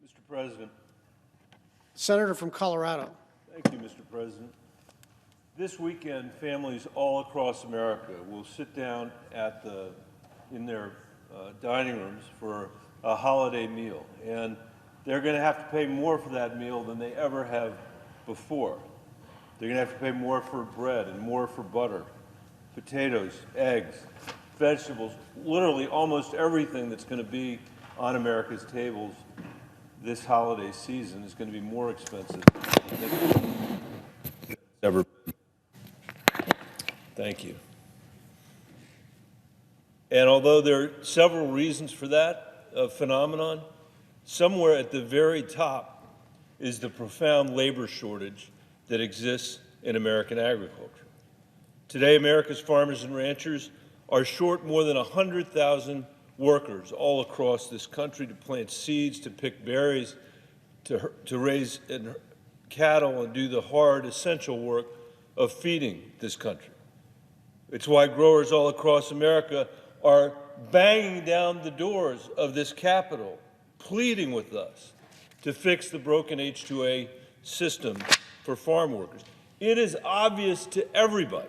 Mr. President. Senator from Colorado. Thank you, Mr. President. This weekend, families all across America will sit down in their dining rooms for a holiday meal, and they're going to have to pay more for that meal than they ever have before. They're going to have to pay more for bread and more for butter, potatoes, eggs, vegetables, literally almost everything that's going to be on America's tables this holiday season is going to be more expensive than it's ever been. Thank you. And although there are several reasons for that phenomenon, somewhere at the very top is the profound labor shortage that exists in American agriculture. Today, America's farmers and ranchers are short more than 100,000 workers all across this country to plant seeds, to pick berries, to raise cattle and do the hard, essential work of feeding this country. It's why growers all across America are banging down the doors of this Capitol, pleading with us to fix the broken H-2A system for farm workers. It is obvious to everybody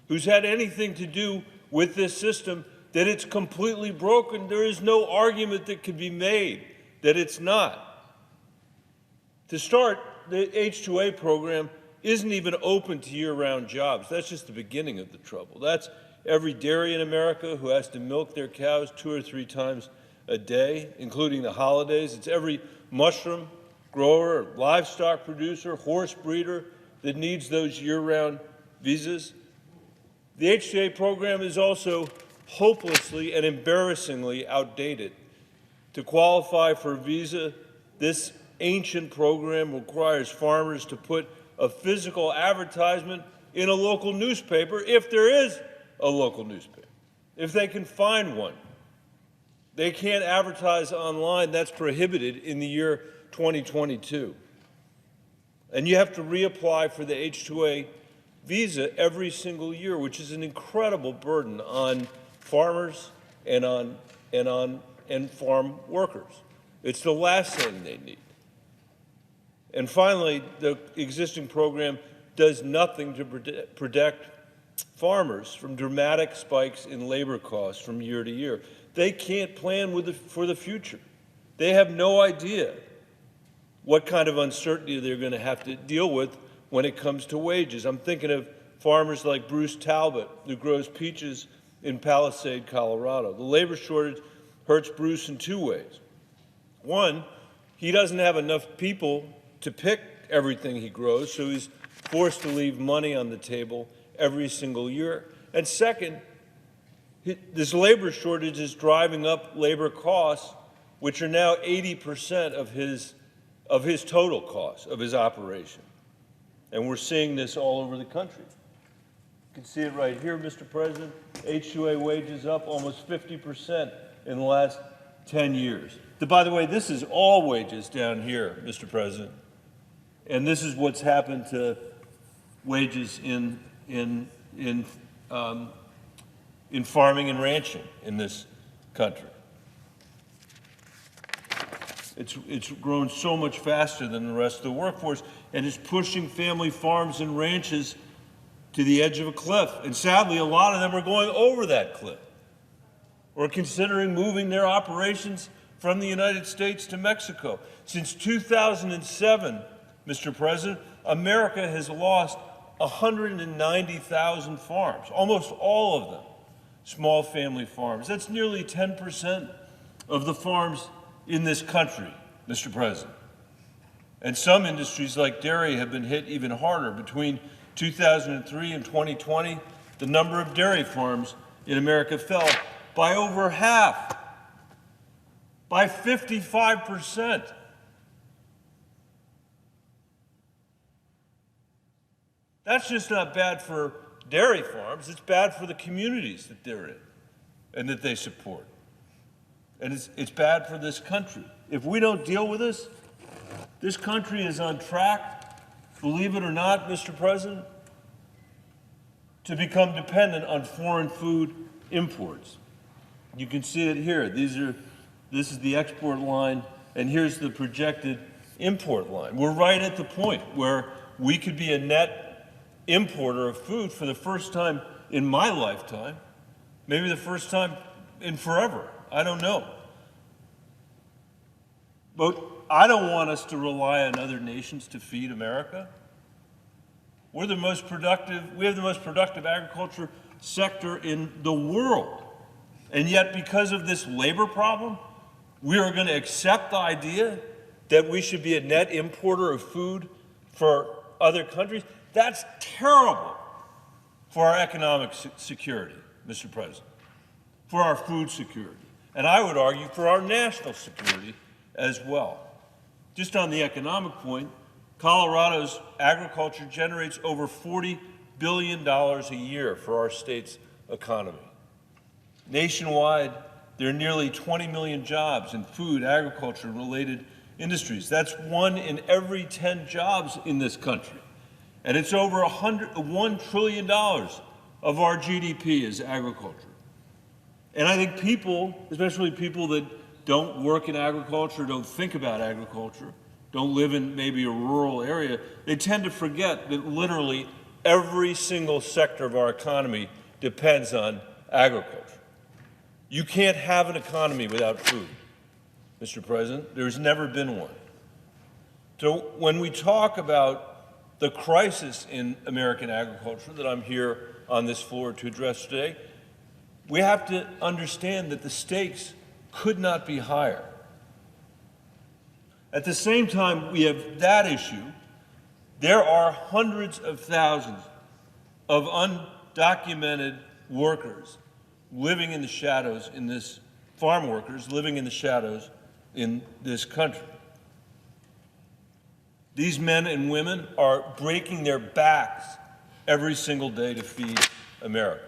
who's had anything to do with this system that it's completely broken. There is no argument that could be made that it's not. To start, the H-2A program isn't even open to year-round jobs. That's just the beginning of the trouble. That's every dairy in America who has to milk their cows 2 or 3 times a day, including the holidays. It's every mushroom grower, livestock producer, horse breeder that needs those year-round visas. The H-2A program is also hopelessly and embarrassingly outdated. To qualify for a visa, this ancient program requires farmers to put a physical advertisement in a local newspaper, if there is a local newspaper, if they can find one. They can't advertise online. That's prohibited in the year 2022. And you have to reapply for the H-2A visa every single year, which is an incredible burden on farmers and farm workers. It's the last thing they need. And finally, the existing program does nothing to protect farmers from dramatic spikes in labor costs from year to year. They can't plan for the future. They have no idea what kind of uncertainty they're going to have to deal with when it comes to wages. I'm thinking of farmers like Bruce Talbot, who grows peaches in Palisade, Colorado. The labor shortage hurts Bruce in 2 ways. One, he doesn't have enough people to pick everything he grows, so he's forced to leave money on the table every single year. And second, this labor shortage is driving up labor costs, which are now 80% of his total costs of his operation. And we're seeing this all over the country. You can see it right here, Mr. President. H-2A wages up almost 50% in the last 10 years. By the way, this is all wages down here, Mr. President. And this is what's happened to wages in farming and ranching in this country. It's grown so much faster than the rest of the workforce and is pushing family farms and ranches to the edge of a cliff. And sadly, a lot of them are going over that cliff or considering moving their operations from the United States to Mexico. Since 2007, Mr. President, America has lost 190,000 farms, almost all of them small family farms. That's nearly 10% of the farms in this country, Mr. President. And some industries like dairy have been hit even harder. Between 2003 and 2020, the number of dairy farms in America fell by over half, by 55%. That's just not bad for dairy farms. It's bad for the communities that they're in and that they support. And it's bad for this country. If we don't deal with this country is on track, believe it or not, Mr. President, to become dependent on foreign food imports. You can see it here. This is the export line and here's the projected import line. We're right at the point where we could be a net importer of food for the first time in my lifetime, maybe the first time in forever. I don't know. But I don't want us to rely on other nations to feed America. We have the most productive agriculture sector in the world. And yet, because of this labor problem, we are going to accept the idea that we should be a net importer of food for other countries. That's terrible for our economic security, Mr. President, for our food security, and I would argue for our national security as well. Just on the economic point, Colorado's agriculture generates over $40 billion a year for our state's economy. Nationwide, there are nearly 20 million jobs in food, agriculture, and related industries. That's 1 in every 10 jobs in this country. And it's over $1 trillion of our GDP is agriculture. And I think people, especially people that don't work in agriculture, don't think about agriculture, don't live in maybe a rural area, they tend to forget that literally every single sector of our economy depends on agriculture. You can't have an economy without food, Mr. President. There's never been one. So when we talk about the crisis in American agriculture that I'm here on this floor to address today, we have to understand that the stakes could not be higher. At the same time we have that issue, there are hundreds of thousands of undocumented workers living in the shadows in this, farm workers living in the shadows in this country. These men and women are breaking their backs every single day to feed America.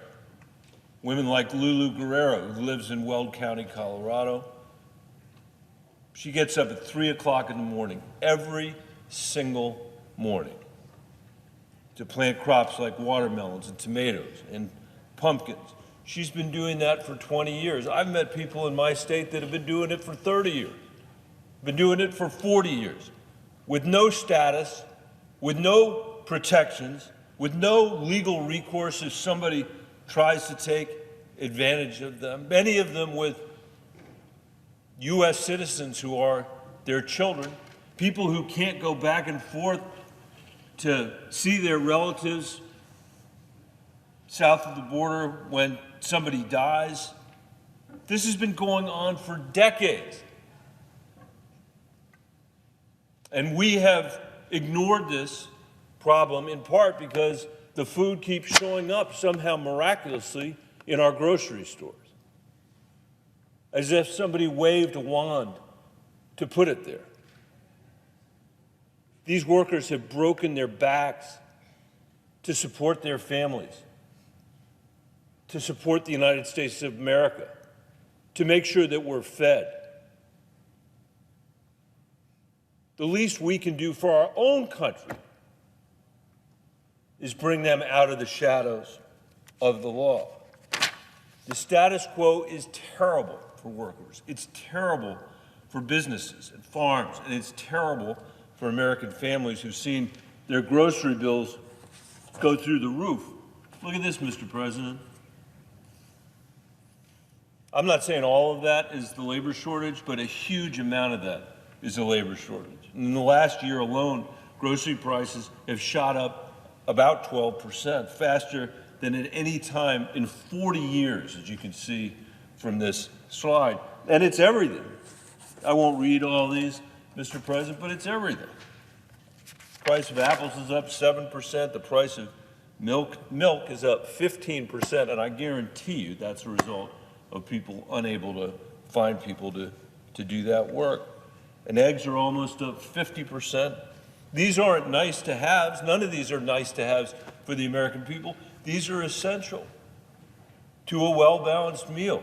Women like Lulu Guerrero, who lives in Weld County, Colorado. She gets up at 3 o'clock in the morning, every single morning, to plant crops like watermelons and tomatoes and pumpkins. She's been doing that for 20 years. I've met people in my state that have been doing it for 30 years, been doing it for 40 years, with no status, with no protections, with no legal recourse if somebody tries to take advantage of them, many of them with U.S. citizens who are their children, people who can't go back and forth to see their relatives south of the border when somebody dies. This has been going on for decades. And we have ignored this problem in part because the food keeps showing up somehow miraculously in our grocery stores, as if somebody waved a wand to put it there. These workers have broken their backs to support their families, to support the United States of America, to make sure that we're fed. The least we can do for our own country is bring them out of the shadows of the law. The status quo is terrible for workers. It's terrible for businesses and farms, and it's terrible for American families who've seen their grocery bills go through the roof. Look at this, Mr. President. I'm not saying all of that is the labor shortage, but a huge amount of that is the labor shortage. In the last year alone, grocery prices have shot up about 12%, faster than at any time in 40 years, as you can see from this slide. And it's everything. I won't read all these, Mr. President, but it's everything. The price of apples is up 7%. The price of milk is up 15%, and I guarantee you that's a result of people unable to find people to do that work. And eggs are almost up 50%. These aren't nice to haves. None of these are nice to haves for the American people. These are essential to a well-balanced meal,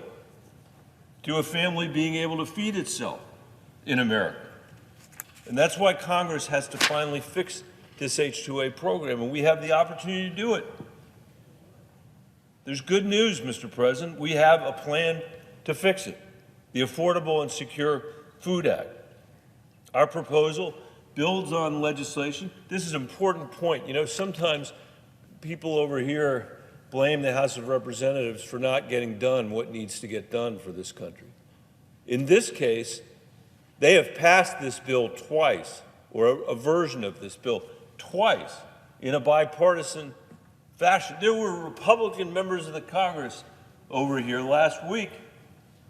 to a family being able to feed itself in America. And that's why Congress has to finally fix this H-2A program, and we have the opportunity to do it. There's good news, Mr. President. We have a plan to fix it, the Affordable and Secure Food Act. Our proposal builds on legislation. This is an important point. You know, sometimes people over here blame the House of Representatives for not getting done what needs to get done for this country. In this case, they have passed this bill twice, or a version of this bill twice, in a bipartisan fashion. There were Republican members of the Congress over here last week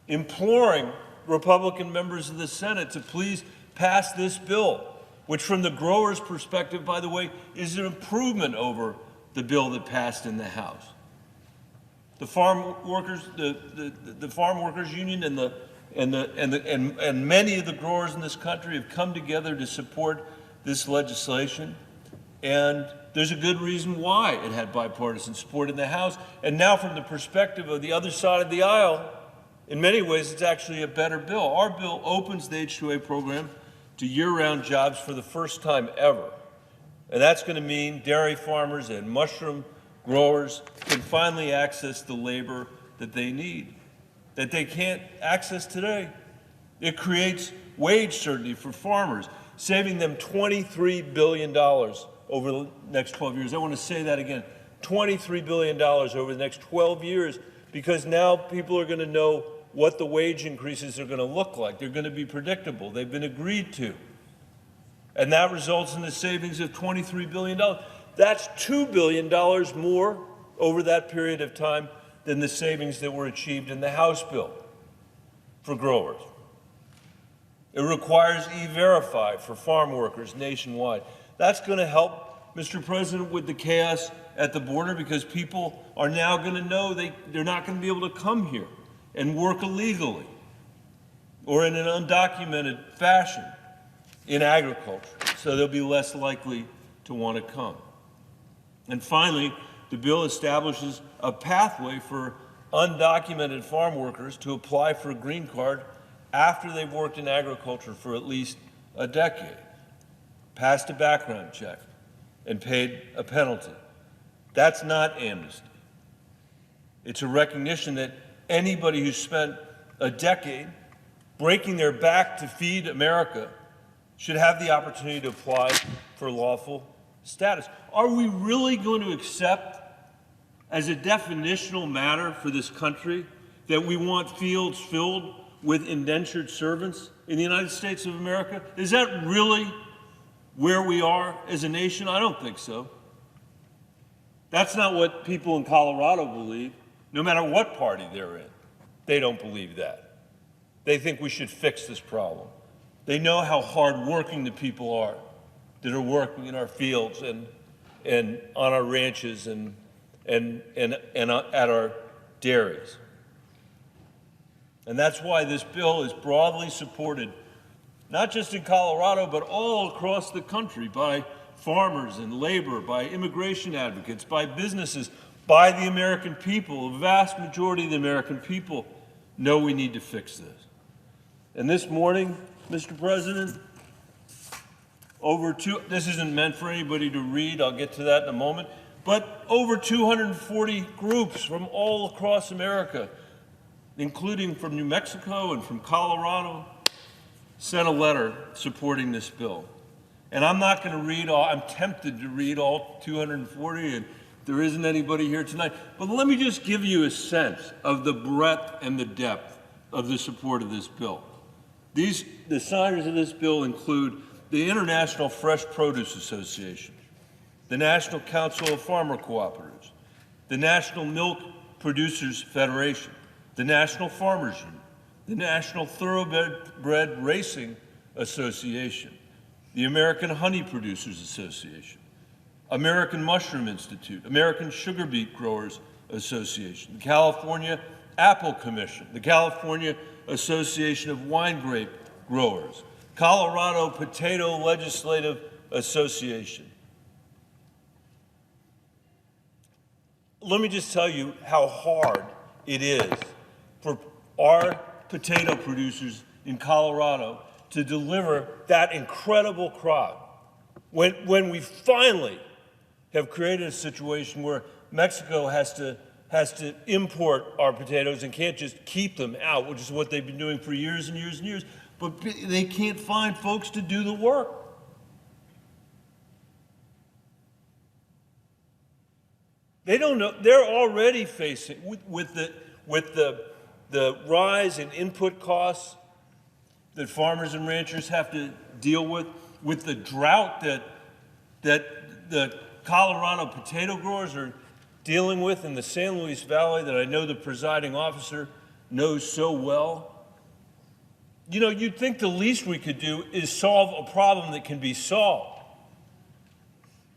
imploring Republican members of the Senate to please pass this bill, which from the growers' perspective, by the way, is an improvement over the bill that passed in the House. The farm workers, the Farm Workers Union and many of the growers in this country have come together to support this legislation, and there's a good reason why it had bipartisan support in the House. And now from the perspective of the other side of the aisle, in many ways it's actually a better bill. Our bill opens the H-2A program to year-round jobs for the first time ever. And that's going to mean dairy farmers and mushroom growers can finally access the labor that they need, that they can't access today. It creates wage certainty for farmers, saving them $23 billion over the next 12 years. I want to say that again, $23 billion over the next 12 years, because now people are going to know what the wage increases are going to look like. They're going to be predictable. They've been agreed to. And that results in the savings of $23 billion. That's $2 billion more over that period of time than the savings that were achieved in the House bill for growers. It requires E-Verify for farm workers nationwide. That's going to help, Mr. President, with the chaos at the border, because people are now going to know they're not going to be able to come here and work illegally or in an undocumented fashion in agriculture, so they'll be less likely to want to come. And finally, the bill establishes a pathway for undocumented farm workers to apply for a green card after they've worked in agriculture for at least a decade, passed a background check, and paid a penalty. That's not amnesty. It's a recognition that anybody who's spent a decade breaking their back to feed America should have the opportunity to apply for lawful status. Are we really going to accept, as a definitional matter for this country, that we want fields filled with indentured servants in the United States of America? Is that really where we are as a nation? I don't think so. That's not what people in Colorado believe, no matter what party they're in. They don't believe that. They think we should fix this problem. They know how hard-working the people are that are working in our fields and on our ranches and at our dairies. And that's why this bill is broadly supported, not just in Colorado, but all across the country by farmers and labor, by immigration advocates, by businesses, by the American people. A vast majority of the American people know we need to fix this. And this morning, Mr. President, this isn't meant for anybody to read, I'll get to that in a moment, but over 240 groups from all across America, including from New Mexico and from Colorado, sent a letter supporting this bill. And I'm not going to read all, I'm tempted to read all 240, and there isn't anybody here tonight. But let me just give you a sense of the breadth and the depth of the support of this bill. The signers of this bill include the International Fresh Produce Association, the National Council of Farmer Cooperatives, the National Milk Producers Federation, the National Farmers Union, the National Thoroughbred Racing Association, the American Honey Producers Association, American Mushroom Institute, American Sugar Beet Growers Association, the California Apple Commission, the California Association of Wine Grape Growers, Colorado Potato Legislative Association. Let me just tell you how hard it is for our potato producers in Colorado to deliver that incredible crop when we finally have created a situation where Mexico has to import our potatoes and can't just keep them out, which is what they've been doing for years and years and years. but they can't find folks to do the work. They don't know. They're already facing with the rise in input costs that farmers and ranchers have to deal with the drought that the Colorado potato growers are dealing with in the San Luis Valley that I know the presiding officer knows so well. You know, you'd think the least we could do is solve a problem that can be solved.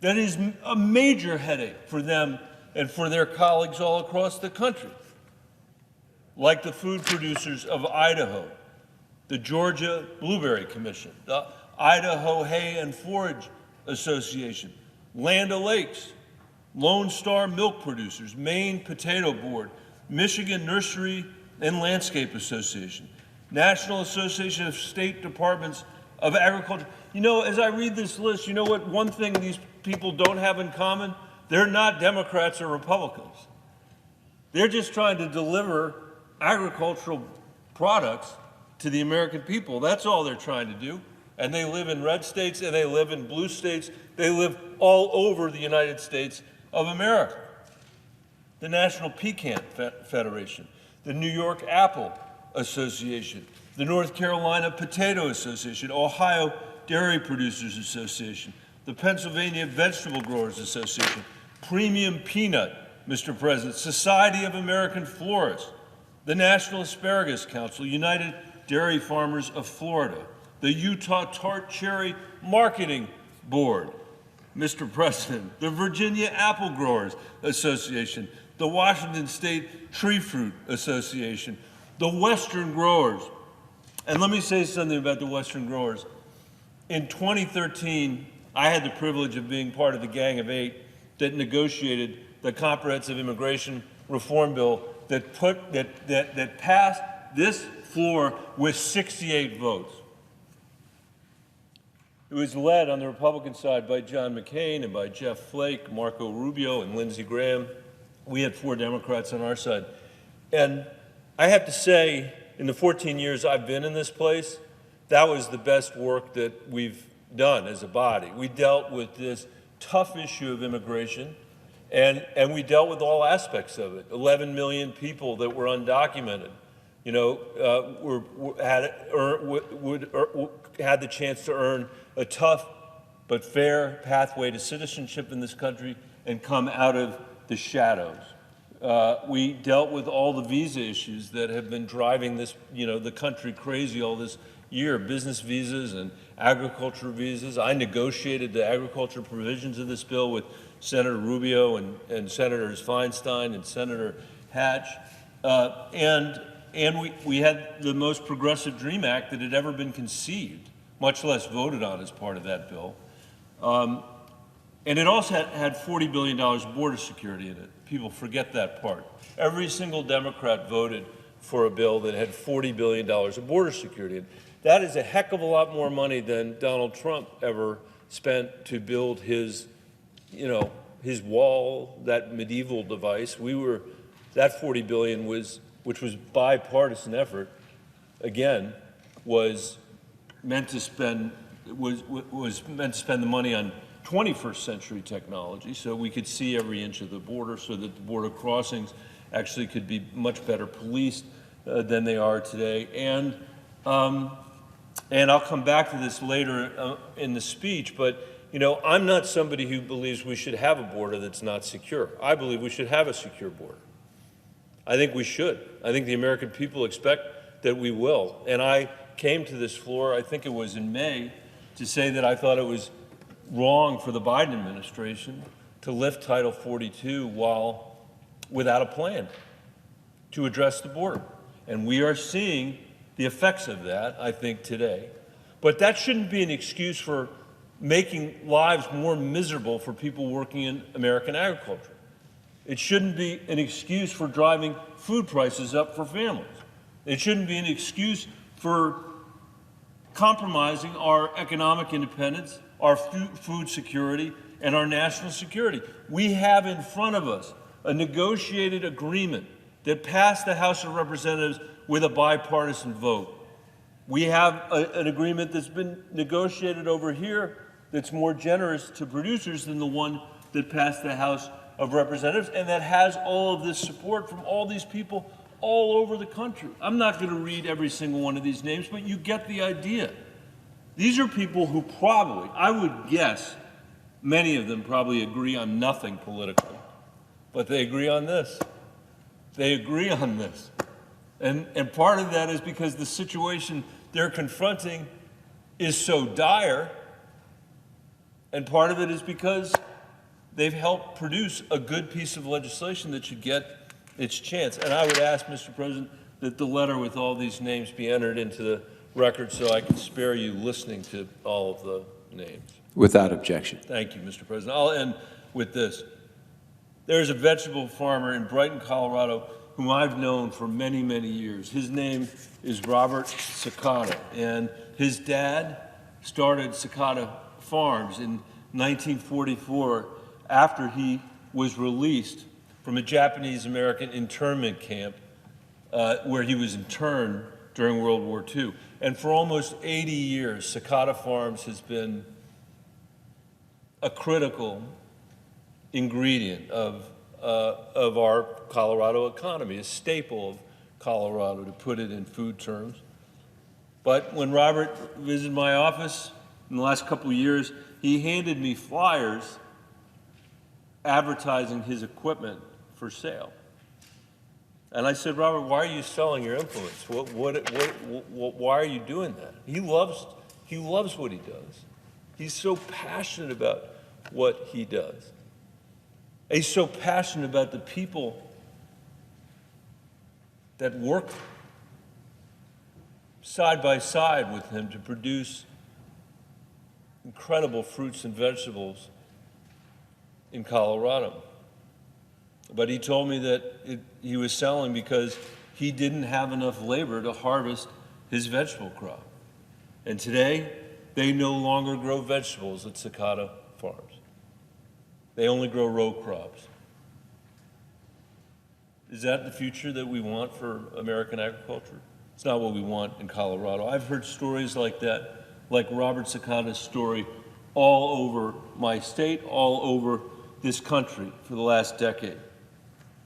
That is a major headache for them and for their colleagues all across the country, like the food producers of Idaho, the Georgia Blueberry Commission, the Idaho Hay and Forage Association, Land O'Lakes, Lone Star Milk Producers, Maine Potato Board, Michigan Nursery and Landscape Association, National Association of State Departments of Agriculture. You know, as I read this list, you know what one thing these people don't have in common? They're not Democrats or Republicans. They're just trying to deliver agricultural products to the American people. That's all they're trying to do. And they live in red states and they live in blue states. They live all over the United States of America. The National Pecan Federation, the New York Apple Association, the North Carolina Potato Association, Ohio Dairy Producers Association, the Pennsylvania Vegetable Growers Association, Premium Peanut, Mr. President, Society of American Florists, the National Asparagus Council, United Dairy Farmers of Florida, the Utah Tart Cherry Marketing Board, Mr. President, the Virginia Apple Growers Association, the Washington State Tree Fruit Association, the Western Growers. And let me say something about the Western Growers. In 2013, I had the privilege of being part of the Gang of Eight that negotiated the comprehensive immigration reform bill that passed this floor with 68 votes. It was led on the Republican side by John McCain and by Jeff Flake, Marco Rubio, and Lindsey Graham. We had 4 Democrats on our side. And I have to say, in the 14 years I've been in this place, that was the best work that we've done as a body. We dealt with this tough issue of immigration, and we dealt with all aspects of it. 11 million people that were undocumented, you know, had the chance to earn a tough but fair pathway to citizenship in this country and come out of the shadows. We dealt with all the visa issues that have been driving this, you know, the country crazy all this year, business visas and agriculture visas. I negotiated the agriculture provisions of this bill with Senator Rubio and Senators Feinstein and Senator Hatch. And we had the most progressive DREAM Act that had ever been conceived, much less voted on as part of that bill. And it also had $40 billion of border security in it. People forget that part. Every single Democrat voted for a bill that had $40 billion of border security in it. That is a heck of a lot more money than Donald Trump ever spent to build his, you know, his wall, that medieval device. That $40 billion which was bipartisan effort, again, was meant to spend the money on 21st century technology, so we could see every inch of the border, so that the border crossings actually could be much better policed than they are today. And I'll come back to this later in the speech, but you know, I'm not somebody who believes we should have a border that's not secure. I believe we should have a secure border. I think we should. I think the American people expect that we will. And I came to this floor, I think it was in May, to say that I thought it was wrong for the Biden administration to lift Title 42 without a plan to address the border. And we are seeing the effects of that, I think, today. But that shouldn't be an excuse for making lives more miserable for people working in American agriculture. It shouldn't be an excuse for driving food prices up for families. It shouldn't be an excuse for compromising our economic independence, our food security, and our national security. We have in front of us a negotiated agreement that passed the House of Representatives with a bipartisan vote. We have an agreement that's been negotiated over here that's more generous to producers than the one that passed the House of Representatives, and that has all of this support from all these people all over the country. I'm not going to read every single one of these names, but you get the idea. These are people who probably, I would guess, many of them probably agree on nothing politically, but they agree on this. They agree on this. And part of that is because the situation they're confronting is so dire, and part of it is because they've helped produce a good piece of legislation that should get its chance. And I would ask, Mr. President, that the letter with all these names be entered into the record so I can spare you listening to all of the names. Without objection. Thank you, Mr. President. I'll end with this. There's a vegetable farmer in Brighton, Colorado, whom I've known for many, many years. His name is Robert Cicada, and his dad started Cicada Farms in 1944 after he was released from a Japanese-American internment camp where he was interned during World War II. And for almost 80 years, Cicada Farms has been a critical ingredient of our Colorado economy, a staple of Colorado, to put it in food terms. But when Robert visited my office in the last couple of years, he handed me flyers advertising his equipment for sale. And I said, Robert, why are you selling your implements? Why are you doing that? He loves what he does. He's so passionate about what he does. He's so passionate about the people that work side by side with him to produce incredible fruits and vegetables in Colorado. But he told me that he was selling because he didn't have enough labor to harvest his vegetable crop. And today, they no longer grow vegetables at Cicada Farms. They only grow row crops. Is that the future that we want for American agriculture? It's not what we want in Colorado. I've heard stories like that, like Robert Cicada's story, all over my state, all over this country for the last decade.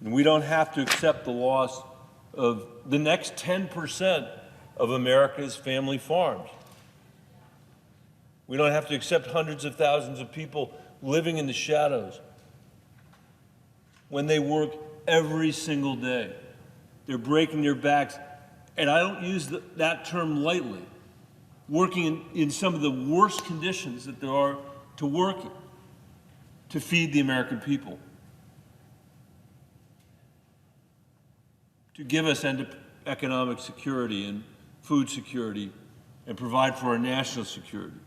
And we don't have to accept the loss of the next 10% of America's family farms. We don't have to accept hundreds of thousands of people living in the shadows when they work every single day. They're breaking their backs, and I don't use that term lightly, working in some of the worst conditions that there are to work in, to feed the American people, to give us economic security and food security and provide for our national security.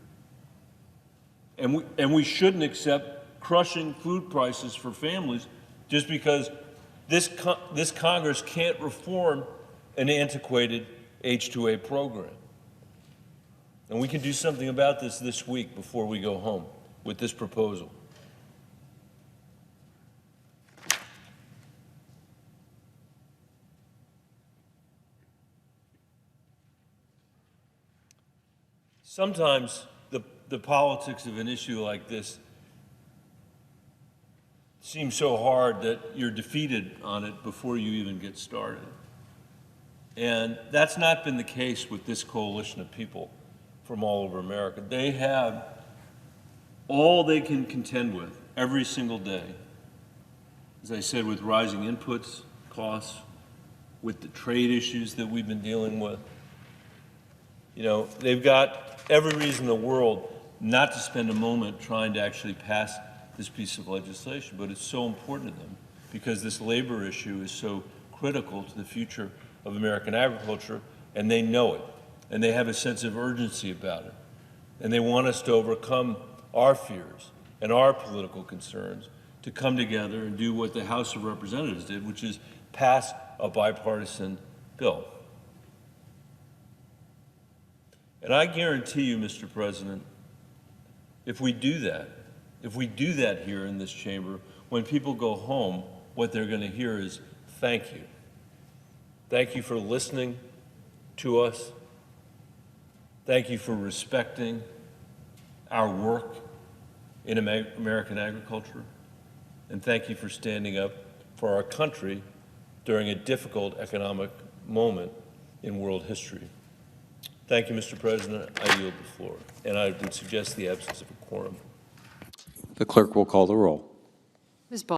And we shouldn't accept crushing food prices for families just because this Congress can't reform an antiquated H-2A program. And we can do something about this week before we go home with this proposal. Sometimes the politics of an issue like this seems so hard that you're defeated on it before you even get started. And that's not been the case with this coalition of people from all over America. They have all they can contend with every single day, as I said, with rising inputs, costs, with the trade issues that we've been dealing with. You know, they've got every reason in the world not to spend a moment trying to actually pass this piece of legislation, but it's so important to them because this labor issue is so critical to the future of American agriculture, and they know it, and they have a sense of urgency about it, and they want us to overcome our fears and our political concerns to come together and do what the House of Representatives did, which is pass a bipartisan bill. And I guarantee you, Mr. President, if we do that here in this chamber, when people go home, what they're going to hear is, thank you. Thank you for listening to us. Thank you for respecting our work in American agriculture. And thank you for standing up for our country during a difficult economic moment in world history. Thank you, Mr. President. I yield the floor. And I would suggest the absence of a quorum. The clerk will call the roll. Ms. Ball.